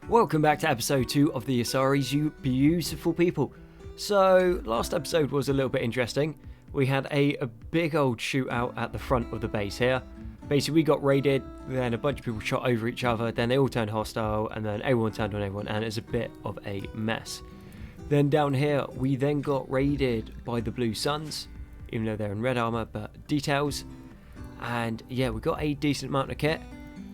Welcome back to episode 2 of the Asari's, you beautiful people. So, last episode was a little bit interesting. We had a big old shootout at the front of the base here. Basically, we got raided, then a bunch of people shot over each other, then they all turned hostile, and then everyone turned on everyone, and it's a bit of a mess. Then down here, we then got raided by the Blue Suns, even though they're in red armor, but details. And yeah, we got a decent amount of kit.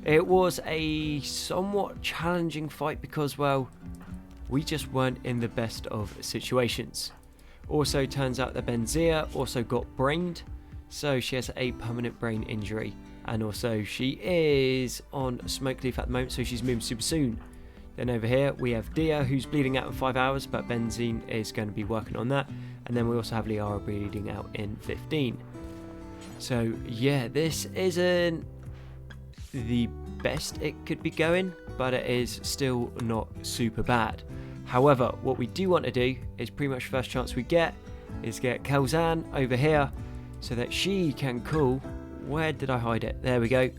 It was a somewhat challenging fight because, well, we just weren't in the best of situations. Also, turns out that Benzia also got brained, so she has a permanent brain injury. And also, she is on smoke leaf at the moment, so she's moving super soon. Then over here, we have Dia, who's bleeding out in 5 hours, but Benzine is going to be working on that. And then we also have Liara bleeding out in 15. So, yeah, this isn't the best it could be going, but it is still not super bad. However, what we do want to do is pretty much first chance we get is get Kelzan over here so that she can call, where did I hide it? There we go.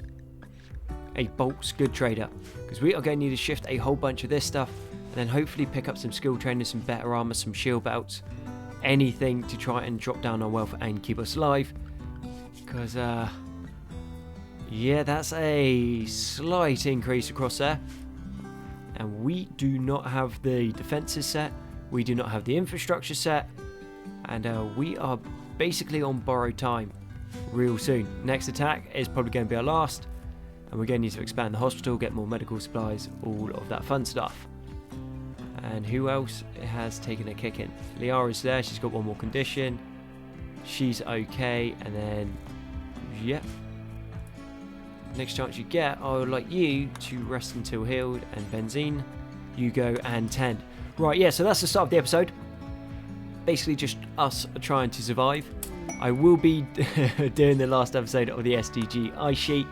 A Bolt's good trader, because we are going to need to shift a whole bunch of this stuff and then hopefully pick up some skill trainers, some better armor, some shield belts, anything to try and drop down our wealth and keep us alive. Because yeah, that's a slight increase across there. And we do not have the defenses set, we do not have the infrastructure set, and we are basically on borrowed time real soon. Next attack is probably going to be our last, and we're going to need to expand the hospital, get more medical supplies, all of that fun stuff. And who else has taken a kick in? Liara's there, she's got one more condition, she's okay, and then yeah, next chance you get, I would like you to rest until healed, and Benzine, you go and tend. Right, yeah, so that's the start of the episode. Basically just us trying to survive. I will be doing the last episode of the SDG ice sheet,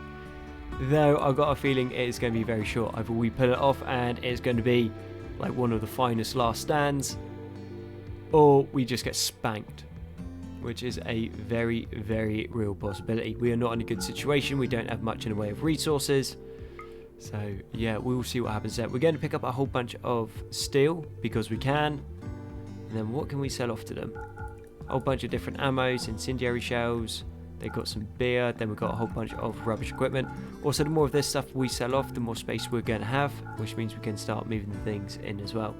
though I've got a feeling it is going to be very short. Either we pull it off and it's going to be like one of the finest last stands, or we just get spanked, which is a very, very real possibility. We are not in a good situation. We don't have much in the way of resources. So, yeah, we will see what happens there. We're going to pick up a whole bunch of steel because we can. And then what can we sell off to them? A whole bunch of different ammos, incendiary shells. They've got some beer. Then we've got a whole bunch of rubbish equipment. Also, the more of this stuff we sell off, the more space we're going to have, which means we can start moving things in as well.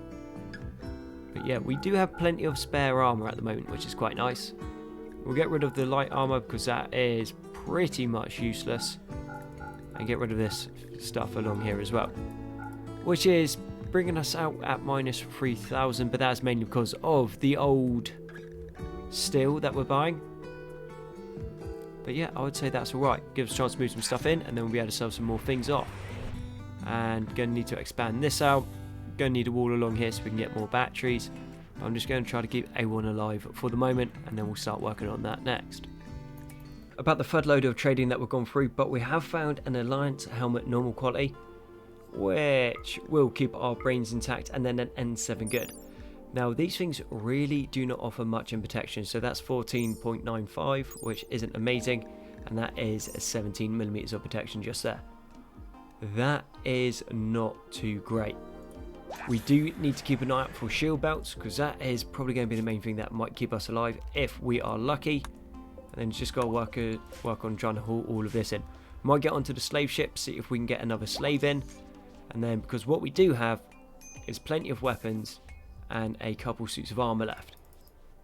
But yeah, we do have plenty of spare armor at the moment, which is quite nice. We'll get rid of the light armor because that is pretty much useless, and get rid of this stuff along here as well, which is bringing us out at minus 3,000, but that's mainly because of the old steel that we're buying. But yeah, I would say that's alright. Gives us a chance to move some stuff in, and then we'll be able to sell some more things off. And going to need to expand this out. Going to need a wall along here so we can get more batteries. I'm just going to try to keep A1 alive for the moment, and then we'll start working on that next. About the third load of trading that we've gone through, but we have found an Alliance helmet normal quality, which will keep our brains intact, and then an N7 good. Now, these things really do not offer much in protection, so that's 14.95, which isn't amazing, and that is 17mm of protection just there. That is not too great. We do need to keep an eye out for shield belts, because that is probably going to be the main thing that might keep us alive if we are lucky. And then just got to work on trying to haul all of this in. Might get onto the slave ship, see if we can get another slave in. And then, because what we do have is plenty of weapons and a couple suits of armor left,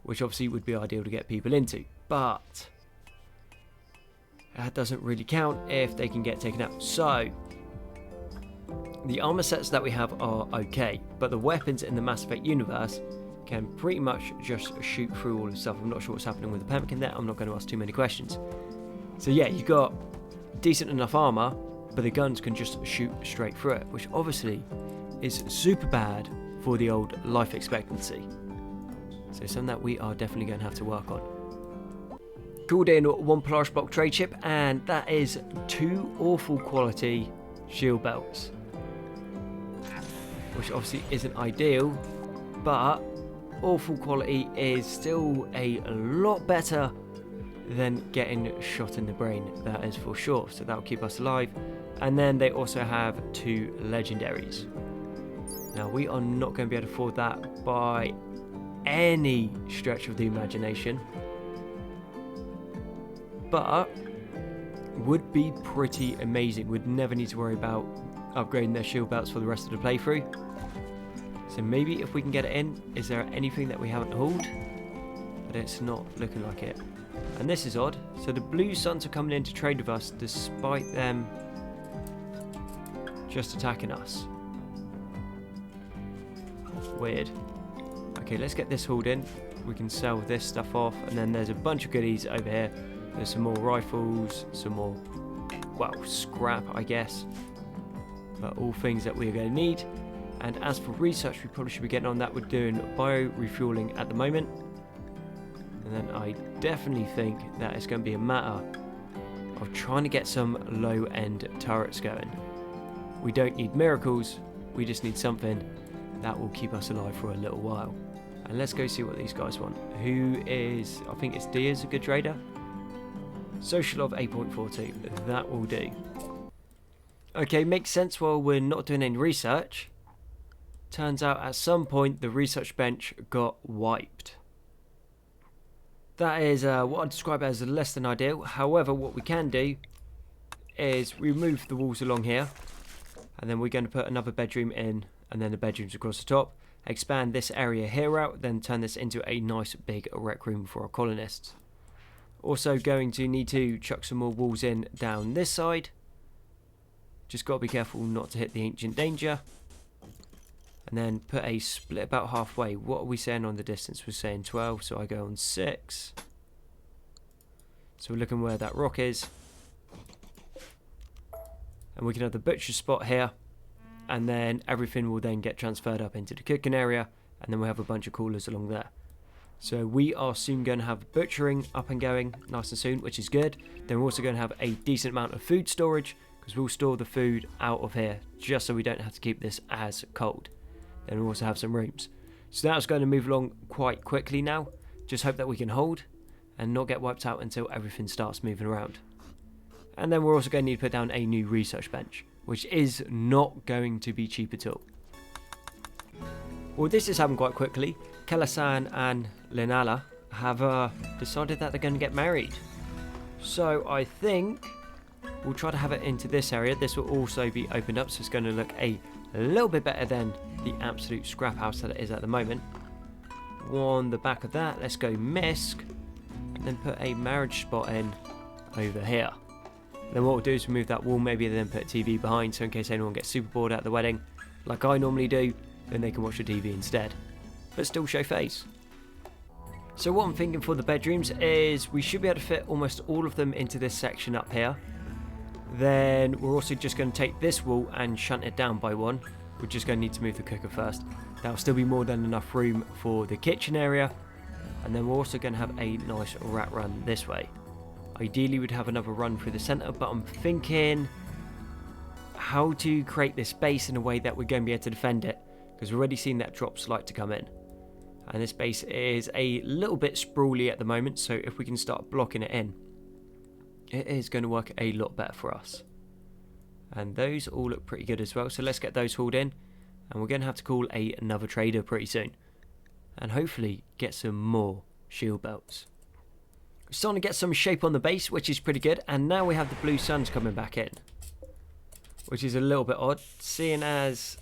which obviously would be ideal to get people into. But that doesn't really count if they can get taken out. So the armor sets that we have are okay, but the weapons in the Mass Effect universe can pretty much just shoot through all the stuff. I'm not sure what's happening with the pemmican there. I'm not going to ask too many questions. So yeah, you've got decent enough armor, but the guns can just shoot straight through it, which obviously is super bad for the old life expectancy. So something that we are definitely going to have to work on. Called in one Polaris block trade ship, and that is 2 awful quality shield belts, which obviously isn't ideal, but awful quality is still a lot better than getting shot in the brain, that is for sure. So that'll keep us alive. And then they also have 2 legendaries, Now, we are not going to be able to afford that by any stretch of the imagination. But would be pretty amazing. Would never need to worry about upgrading their shield belts for the rest of the playthrough. So maybe if we can get it in, is there anything that we haven't hauled? But it's not looking like it. And this is odd. So the Blue Suns are coming in to trade with us despite them just attacking us. Weird. Okay, let's get this hauled in. We can sell this stuff off. And then there's a bunch of goodies over here. There's some more rifles, some more, well, scrap, I guess. But all things that we're going to need. And as for research, we probably should be getting on that. We're doing bio-refueling at the moment. And then I definitely think that it's going to be a matter of trying to get some low-end turrets going. We don't need miracles. We just need something that will keep us alive for a little while. And let's go see what these guys want. Who is, I think it's Diaz, a good trader. Social of 8.42, that will do. Okay, makes sense while we're not doing any research. Turns out at some point the research bench got wiped. That is what I'd describe as less than ideal. However, what we can do is remove the walls along here. And then we're going to put another bedroom in, and then the bedrooms across the top. Expand this area here out, then turn this into a nice big rec room for our colonists. Also going to need to chuck some more walls in down this side. Just got to be careful not to hit the ancient danger. And then put a split about halfway. What are we saying on the distance? We're saying 12, so I go on 6. So we're looking where that rock is. And we can have the butcher spot here. And then everything will then get transferred up into the cooking area. And then we'll have a bunch of coolers along there. So we are soon going to have butchering up and going nice and soon, which is good. Then we're also going to have a decent amount of food storage, because we'll store the food out of here just so we don't have to keep this as cold. Then we'll also have some rooms. So that's going to move along quite quickly now. Just hope that we can hold and not get wiped out until everything starts moving around. And then we're also going to need to put down a new research bench, which is not going to be cheap at all. Well, this is happening quite quickly. Kelasan and Linala have decided that they're going to get married. So I think we'll try to have it into this area. This will also be opened up, so it's going to look a little bit better than the absolute scrap house that it is at the moment. On the back of that, let's go misc, and then put a marriage spot in over here. Then what we'll do is remove that wall, maybe then put a TV behind, so in case anyone gets super bored at the wedding, like I normally do, then they can watch the TV instead, but still show face. So what I'm thinking for the bedrooms is we should be able to fit almost all of them into this section up here. Then we're also just going to take this wall and shunt it down by one. We're just going to need to move the cooker first. That'll still be more than enough room for the kitchen area. And then we're also going to have a nice rat run this way. Ideally we'd have another run through the centre, but I'm thinking how to create this base in a way that we're going to be able to defend it, because we've already seen that drops like to come in. And this base is a little bit sprawly at the moment, so if we can start blocking it in, it is going to work a lot better for us. And those all look pretty good as well, so let's get those hauled in. And we're going to have to call another trader pretty soon. And hopefully get some more shield belts. We're starting to get some shape on the base, which is pretty good. And now we have the Blue Suns coming back in, which is a little bit odd, seeing as,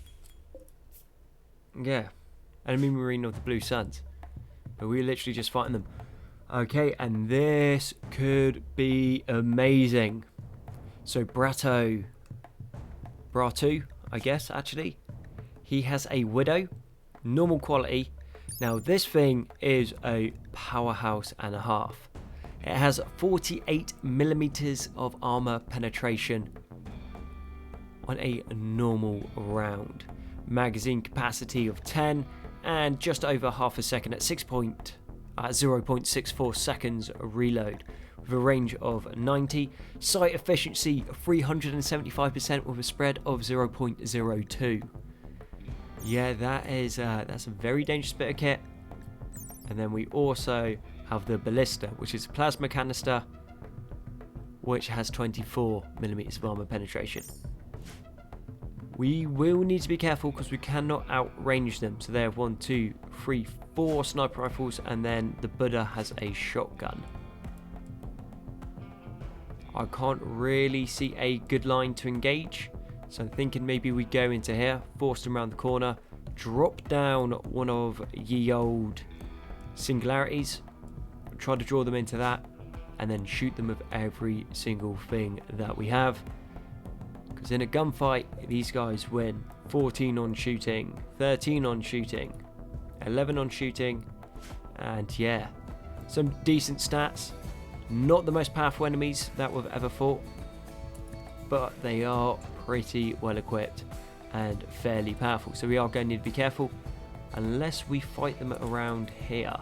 yeah, enemy marine of the Blue Suns. But we're literally just fighting them. Okay, and this could be amazing. So Bratu, I guess, actually. He has a Widow, normal quality. Now this thing is a powerhouse and a half. It has 48 millimeters of armor penetration on a normal round. Magazine capacity of 10 and just over half a second at 0.64 seconds reload with a range of 90. Sight efficiency 375% with a spread of 0.02. Yeah, that's a very dangerous bit of kit. And then we also have the Ballista, which is a plasma canister, which has 24 millimeters of armor penetration. We will need to be careful because we cannot outrange them. So they have 1, 2, 3, 4 sniper rifles, and then the Buddha has a shotgun. I can't really see a good line to engage, so I'm thinking maybe we go into here, force them around the corner, drop down one of ye old singularities, try to draw them into that, and then shoot them with every single thing that we have. Because in a gunfight, these guys win. 14 on shooting, 13 on shooting, 11 on shooting, and yeah, some decent stats. Not the most powerful enemies that we've ever fought, but they are pretty well equipped and fairly powerful. So we are going to need to be careful unless we fight them around here.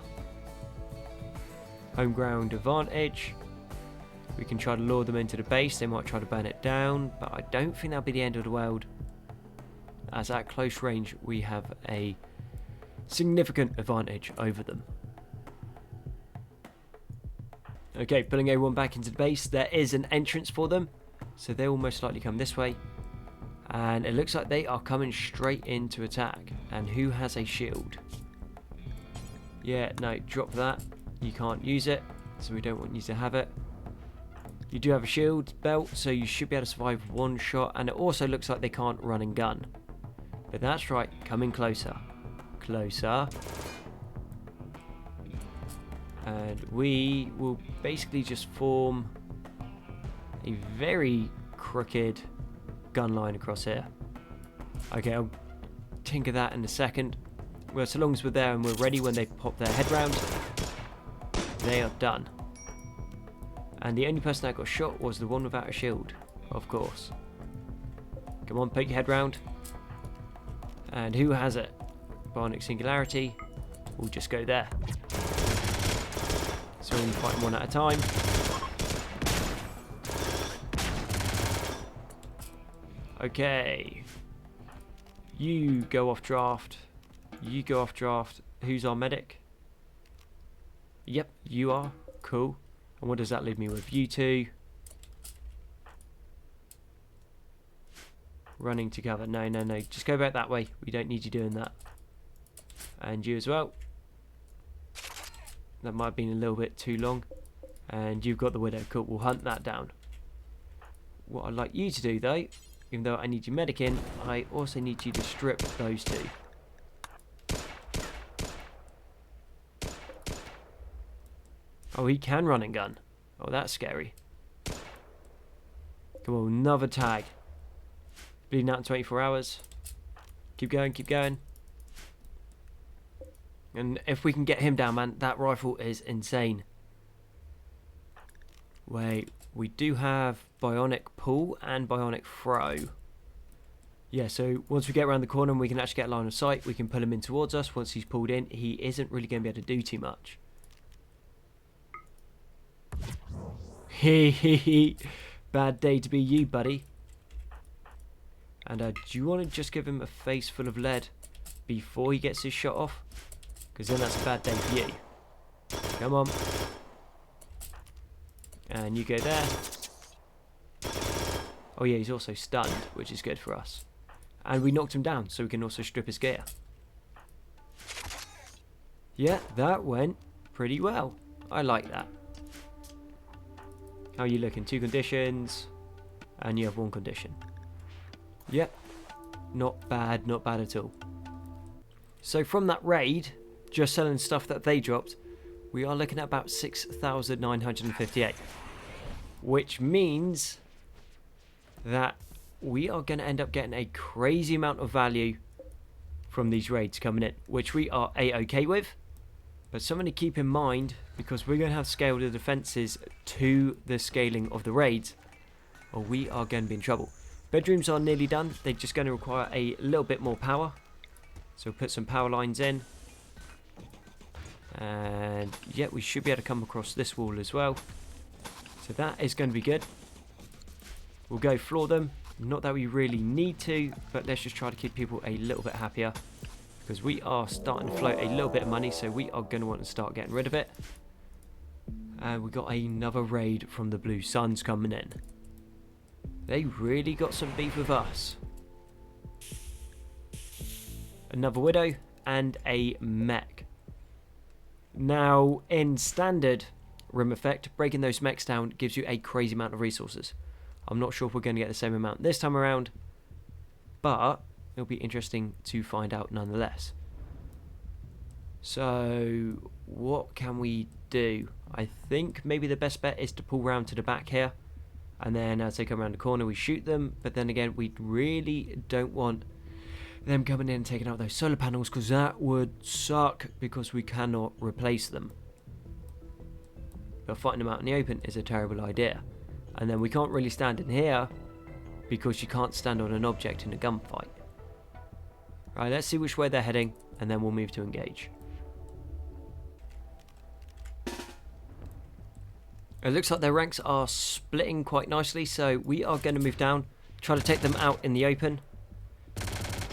Home ground advantage. We can try to lure them into the base. They might try to burn it down, but I don't think that'll be the end of the world, as at close range we have a significant advantage over them. Okay, pulling everyone back into the base. There is an entrance for them, so they will most likely come this way. And it looks like they are coming straight in to attack. And who has a shield? Yeah, no, drop that. You can't use it, so we don't want you to have it. You do have a shield belt, so you should be able to survive one shot. And it also looks like they can't run and gun. But that's right, coming closer. Closer. And we will basically just form a very crooked gun line across here. Okay, I'll tinker that in a second. Well, so long as we're there and we're ready when they pop their head round, they are done. And the only person that got shot was the one without a shield, of course. Come on, poke your head round. And who has it? Bionic Singularity. We'll just go there. So we're fighting one at a time. Okay. You go off draft. You go off draft. Who's our medic? Yep, you are. Cool. And what does that leave me with? You two. Running to cover. No, no, no. Just go back that way. We don't need you doing that. And you as well. That might have been a little bit too long. And you've got the widow. Cool, we'll hunt that down. What I'd like you to do though, even though I need you medic in, I also need you to strip those two. Oh, he can run and gun. Oh, that's scary. Come on, another tag. Bleeding out in 24 hours. Keep going, keep going. And if we can get him down, man, that rifle is insane. Wait, we do have bionic pull and bionic throw. Yeah, so once we get around the corner and we can actually get a line of sight, we can pull him in towards us. Once he's pulled in, he isn't really going to be able to do too much. Hee. Bad day to be you, buddy. And do you want to just give him a face full of lead before he gets his shot off? Because then that's a bad day for you. Come on. And you go there. Oh yeah, he's also stunned, which is good for us. And we knocked him down, so we can also strip his gear. Yeah, that went pretty well. I like that. How are you looking? 2 conditions. And you have 1 condition. Yep. Not bad at all. So from that raid, just selling stuff that they dropped, we are looking at about 6,958. Which means that we are going to end up getting a crazy amount of value from these raids coming in, which we are A-okay with. But something to keep in mind, because we're going to have to scale the defences to the scaling of the raids, or we are going to be in trouble. Bedrooms are nearly done. They're just going to require a little bit more power. So we'll put some power lines in. And yeah, we should be able to come across this wall as well. So that is going to be good. We'll go floor them. Not that we really need to, but let's just try to keep people a little bit happier. Because we are starting to float a little bit of money, so we are going to want to start getting rid of it. And we got another raid from the Blue Suns coming in. They really got some beef with us. another widow, and a mech. Now, in standard Rimeffect, breaking those mechs down gives you a crazy amount of resources. I'm not sure if we're going to get the same amount this time around, but it'll be interesting to find out nonetheless. So, what can we do? I think maybe the best bet is to pull round to the back here, and then as they come around the corner we shoot them, but then again we really don't want them coming in and taking out those solar panels, because that would suck because we cannot replace them. But fighting them out in the open is a terrible idea. And then we can't really stand in here because you can't stand on an object in a gunfight. Right, let's see which way they're heading and then we'll move to engage. It looks like their ranks are splitting quite nicely, so we are going to move down, try to take them out in the open,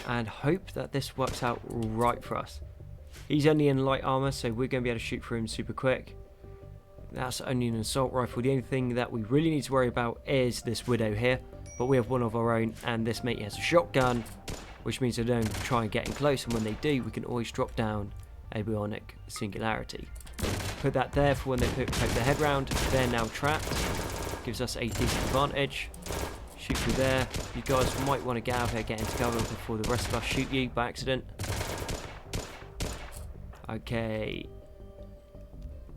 and hope that this works out right for us. He's only in light armor, so we're going to be able to shoot through him super quick. That's only an assault rifle. The only thing that we really need to worry about is this widow here, but we have one of our own, and this mate has a shotgun, which means they don't try and get in close, and when they do, we can always drop down a bionic singularity. Put that there for when they poke their head round. They're now trapped. Gives us a decent advantage. Shoot through there. You guys might want to get out of here, get into cover before the rest of us shoot you by accident. Okay.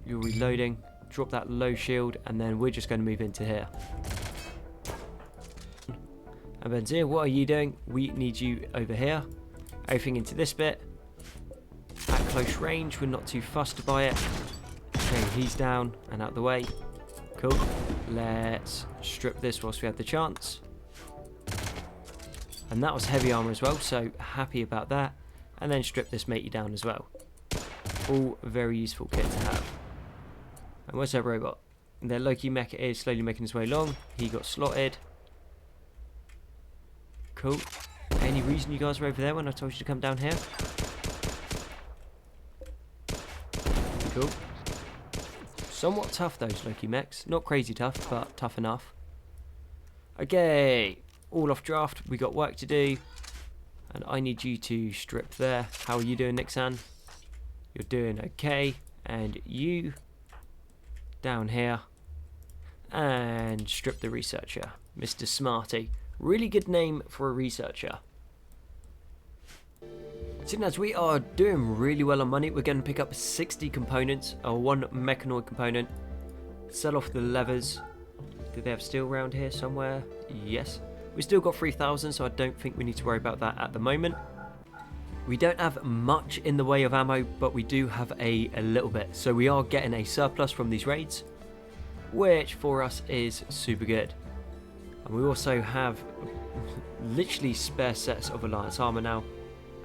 You're reloading. Drop that low shield, and then we're just going to move into here. And Benzir, what are you doing? We need you over here. Everything into this bit. At close range, we're not too fussed by it. Okay, he's down and out the way. Cool. Let's strip this whilst we have the chance. And that was heavy armor as well, so happy about that. And then strip this matey down as well. All very useful kit to have. And where's that robot? Their Loki mech is slowly making his way along. He got slotted. Cool. Any reason you guys were over there when I told you to come down here? Cool. Somewhat tough, those Loki mechs. Not crazy tough, but tough enough. Okay. All off draft. We got work to do. And I need you to strip there. How are you doing, Nixan? You're doing okay. And you down here. And strip the researcher. Mr. Smarty. Really good name for a researcher. Seeing as we are doing really well on money, we're going to pick up 60 components, or one Mecanoid component, sell off the levers. Do they have steel around here somewhere? Yes. We still got 3,000, so I don't think we need to worry about that at the moment. We don't have much in the way of ammo, but we do have a little bit. So we are getting a surplus from these raids, which for us is super good. And we also have literally spare sets of Alliance armor now.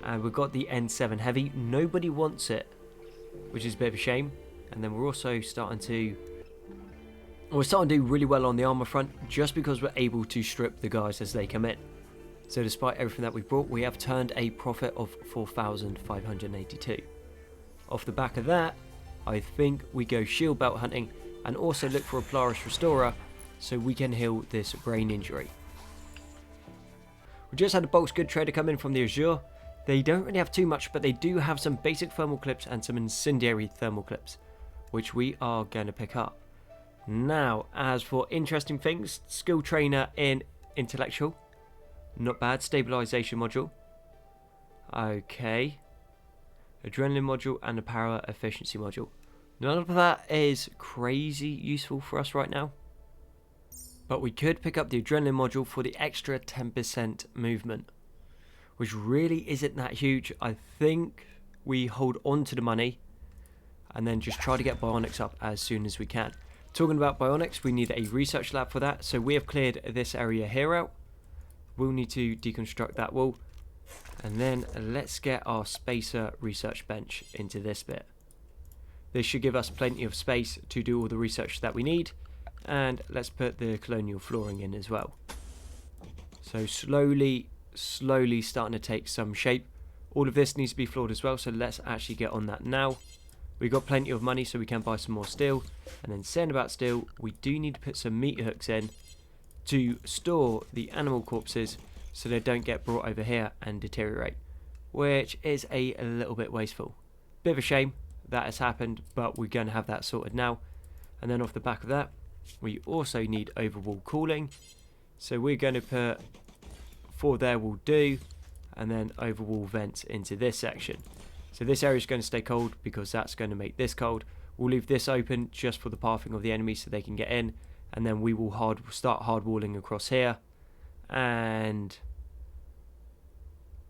And we've got the N7 Heavy. Nobody wants it, which is a bit of a shame. And then we're also starting to do really well on the armor front, just because we're able to strip the guys as they come in. So despite everything that we brought, we have turned a profit of 4,582. Off the back of that, I think we go shield belt hunting and also look for a Polaris Restorer so we can heal this brain injury. We just had a Bulk's Good Trader come in from the Azure. They don't really have too much, but they do have some basic thermal clips and some incendiary thermal clips, which we are going to pick up. Now, as for interesting things, skill trainer in intellectual. Not bad. Stabilization module. Okay. Adrenaline module and a power efficiency module. None of that is crazy useful for us right now. But we could pick up the adrenaline module for the extra 10% movement, which really isn't that huge. I think we hold on to the money and then just try to get bionics up as soon as we can. Talking about bionics, we need a research lab for that. So we have cleared this area here out. We'll need to deconstruct that wall. And then let's get our spacer research bench into this bit. This should give us plenty of space to do all the research that we need. And let's put the Colonial Flooring in as well. So slowly starting to take some shape. All of this needs to be floored as well, so let's actually get on that now. We've got plenty of money, so we can buy some more steel. And then saying about steel, we do need to put some meat hooks in to store the animal corpses so they don't get brought over here and deteriorate. which is a little bit wasteful. Bit of a shame that has happened, but we're going to have that sorted now. And then off the back of that, we also need overwall cooling. So we're going to put 4 there will do, and then overwall vents into this section. So this area is going to stay cold because that's going to make this cold. We'll leave this open just for the pathing of the enemy so they can get in, and then we will start hard walling across here, and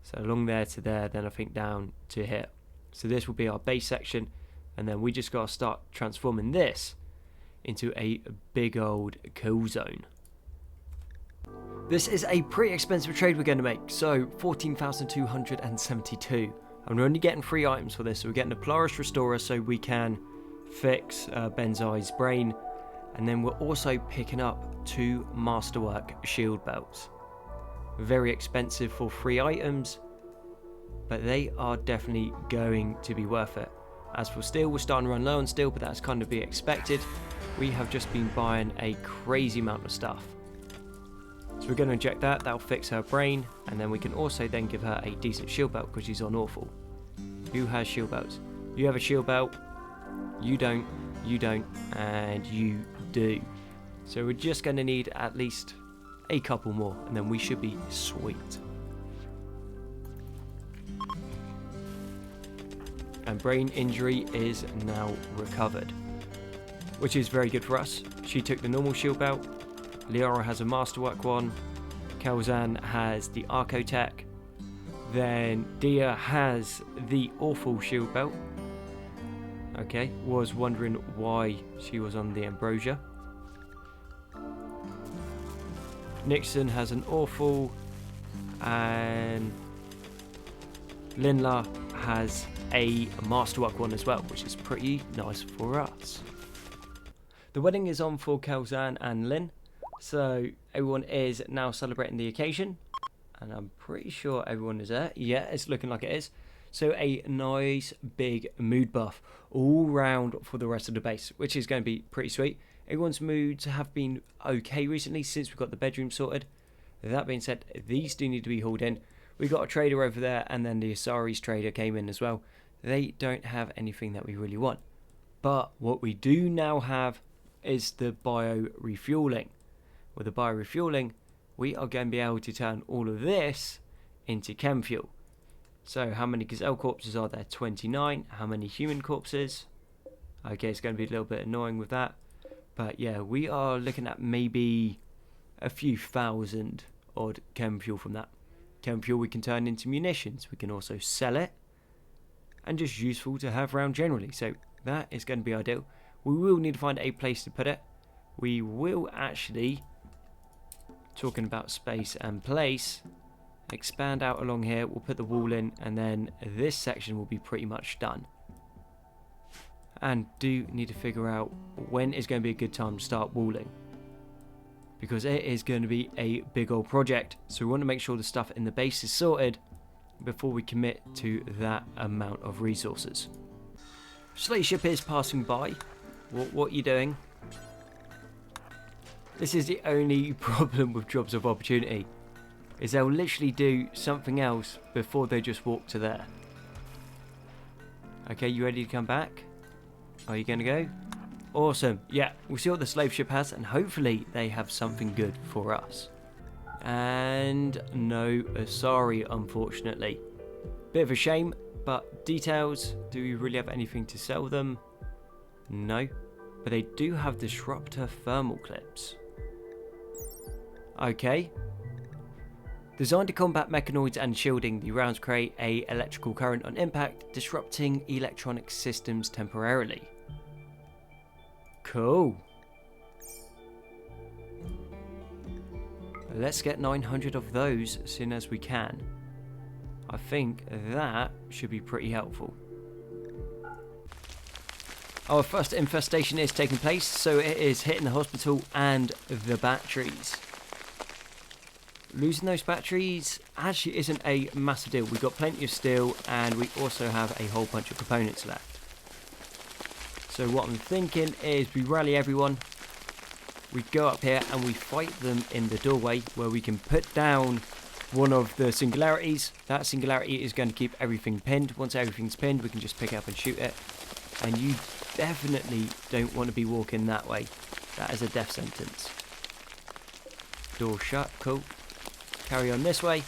so along there to there, then I think down to here. So this will be our base section, and then we just got to start transforming this into a big old kill zone. This is a pretty expensive trade we're going to make, so 14,272, and we're only getting 3 items for this. So we're getting a Polaris Restorer so we can fix Benzai's brain, and then we're also picking up 2 Masterwork shield belts. Very expensive for 3 items, but they are definitely going to be worth it. As for steel, we're starting to run low on steel, but that's kind of be expected. We have just been buying a crazy amount of stuff. So we're going to inject that, that'll fix her brain, and then we can also then give her a decent shield belt because she's on awful. Who has shield belts? You have a shield belt, you don't, and you do. So we're just going to need at least a couple more, and then we should be sweet. And brain injury is now recovered, which is very good for us. She took the normal shield belt, Liara has a Masterwork one, Kelzan has the Arcotech, then Dia has the awful shield belt. Okay, was wondering why she was on the Ambrosia. Nixon has an awful, and Linla has a Masterwork one as well, which is pretty nice for us. The wedding is on for Kelzan and Lin, so everyone is now celebrating the occasion, and I'm pretty sure everyone is there. Yeah, it's looking like it is. So a nice big mood buff all round for the rest of the base, which is going to be pretty sweet. Everyone's moods have been okay recently since we got the bedroom sorted. That being said, these do need to be hauled in. We got a trader over there, and then the Asari's trader came in as well. They don't have anything that we really want. But what we do now have is the bio refueling. With the bio refueling, we are going to be able to turn all of this into chem fuel. So how many gazelle corpses are there? 29. How many human corpses? Okay, it's going to be a little bit annoying with that. But yeah, we are looking at maybe a few thousand odd chem fuel from that. Chem fuel we can turn into munitions. We can also sell it, and just useful to have around generally. So that is going to be ideal. We will need to find a place to put it. We will actually, talking about space and place, expand out along here. We'll put the wall in, and then this section will be pretty much done. And do need to figure out when is going to be a good time to start walling, because it is going to be a big old project. So we want to make sure the stuff in the base is sorted before we commit to that amount of resources. Slate ship is passing by. What are you doing? This is the only problem with jobs of opportunity, is they'll literally do something else before they just walk to there. Okay, you ready to come back? Are you going to go? Awesome. Yeah, we'll see what the slave ship has, and hopefully they have something good for us. And no Asari, unfortunately. Bit of a shame, but details, do we really have anything to sell them? No, but they do have disruptor thermal clips. Okay. Designed to combat mechanoids and shielding, the rounds create a electrical current on impact, disrupting electronic systems temporarily. Cool. Let's get 900 of those as soon as we can. I think that should be pretty helpful. Our first infestation is taking place, so it is hitting the hospital and the batteries. Losing those batteries actually isn't a massive deal. We've got plenty of steel, and we also have a whole bunch of components left. So what I'm thinking is we rally everyone, we go up here and we fight them in the doorway, where we can put down one of the singularities. That singularity is going to keep everything pinned. Once everything's pinned, we can just pick it up and shoot it. And you definitely don't want to be walking that way. That is a death sentence. Door shut, cool. Carry on this way.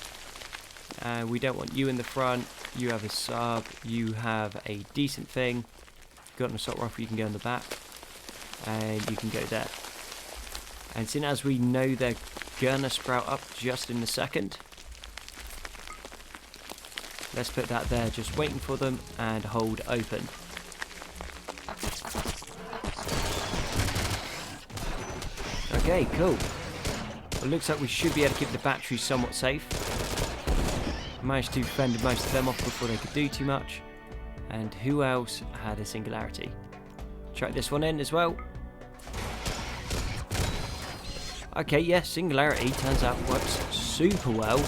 And we don't want you in the front. You have a sub. You have a decent thing. Got an assault rifle, you can go in the back. And you can go there. And seeing as we know they're gonna sprout up just in a second, let's put that there, just waiting for them, and hold open. Okay, cool. Well, looks like we should be able to keep the batteries somewhat safe. Managed to fend most of them off before they could do too much. And who else had a singularity? Chuck this one in as well. Okay, yes, singularity turns out works super well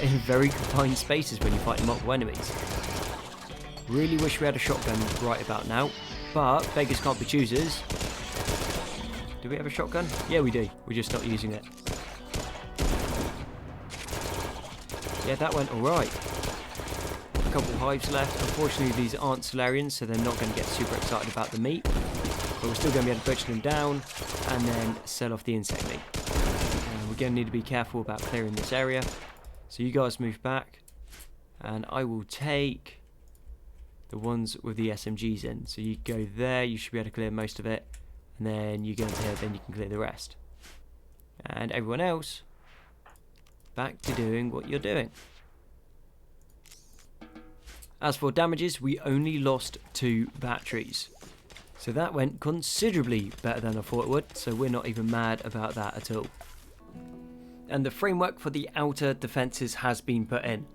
in very confined spaces when you're fighting multiple enemies. Really wish we had a shotgun right about now, but beggars can't be choosers. Do we have a shotgun? Yeah, we do. We're just not using it. Yeah, that went alright. A couple of hives left. Unfortunately, these aren't Solarians, so they're not going to get super excited about the meat. But we're still going to be able to butcher them down and then sell off the insect meat. And we're going to need to be careful about clearing this area. So you guys move back. And I will take the ones with the SMGs in. So you go there, you should be able to clear most of it. And then you go into here, then you can clear the rest. And everyone else, back to doing what you're doing. As for damages, we only lost 2 batteries. So that went considerably better than I thought it would, so we're not even mad about that at all. And the framework for the outer defences has been put in.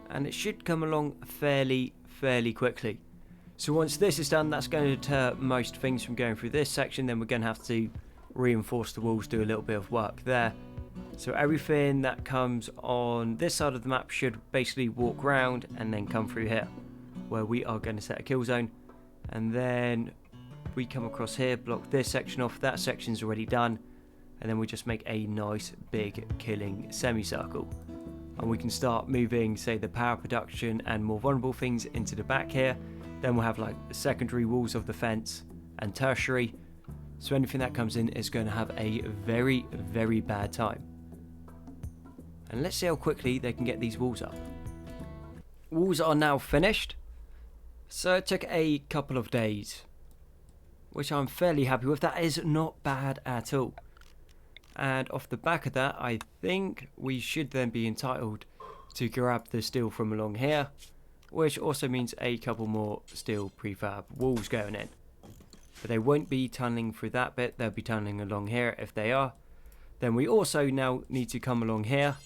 And it should come along fairly quickly. So once this is done, that's going to deter most things from going through this section. Then we're going to have to reinforce the walls, do a little bit of work there. So everything that comes on this side of the map should basically walk round and then come through here, where we are going to set a kill zone. And then we come across here, block this section off. That section's already done. And then we just make a nice big killing semicircle. And we can start moving, say, the power production and more vulnerable things into the back here. Then we'll have like secondary walls of the fence and tertiary. So anything that comes in is going to have a very bad time. And let's see how quickly they can get these walls up. Walls are now finished. So it took a couple of days, which I'm fairly happy with. That is not bad at all. And off the back of that, I think we should then be entitled to grab the steel from along here, which also means a couple more steel prefab walls going in. But they won't be tunneling through that bit, they'll be tunneling along here if they are. Then we also now need to come along here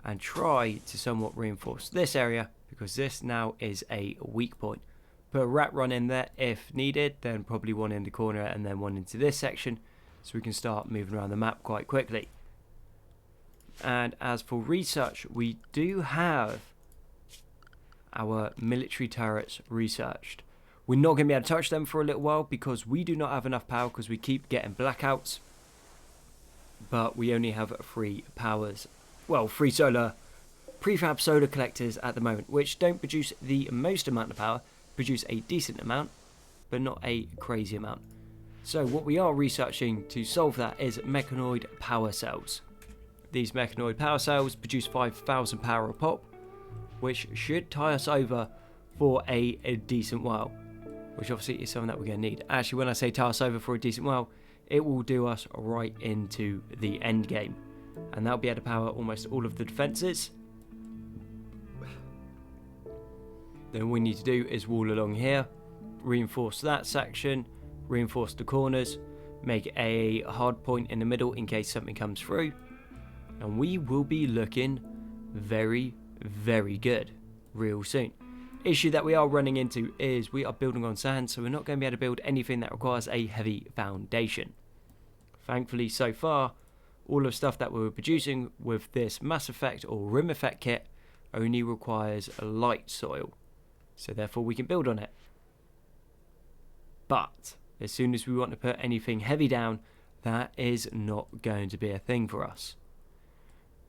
and try to somewhat reinforce this area, because this now is a weak point. Put a rat run in there if needed, then probably one in the corner and then one into this section, so we can start moving around the map quite quickly. And as for research, we do have our military turrets researched. We're not going to be able to touch them for a little while because we do not have enough power, because we keep getting blackouts. But we only have 3 powers. Well, 3 solar prefab solar collectors at the moment, which don't produce the most amount of power, produce a decent amount, but not a crazy amount. So what we are researching to solve that is Mecanoid power cells. These Mecanoid power cells produce 5,000 power a pop, which should tie us over for a decent while, which obviously is something that we're going to need. Actually, when I say tie us over for a decent while, it will do us right into the end game, and that'll be able to power almost all of the defences. Then what we need to do is wall along here, reinforce that section, reinforce the corners, make a hard point in the middle in case something comes through, and we will be looking very good real soon. Issue that we are running into is we are building on sand, so we're not going to be able to build anything that requires a heavy foundation. Thankfully, so far, all of the stuff that we're producing with this Mass Effect or Rimeffect kit only requires a light soil, so therefore we can build on it. But as soon as we want to put anything heavy down, that is not going to be a thing for us.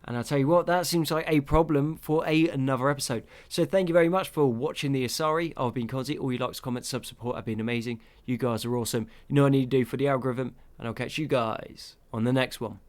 And I'll tell you what, that seems like a problem for another episode. So thank you very much for watching the Asari. I've been Conzi. All your likes, comments, sub support have been amazing. You guys are awesome. You know what I need to do for the algorithm. And I'll catch you guys on the next one.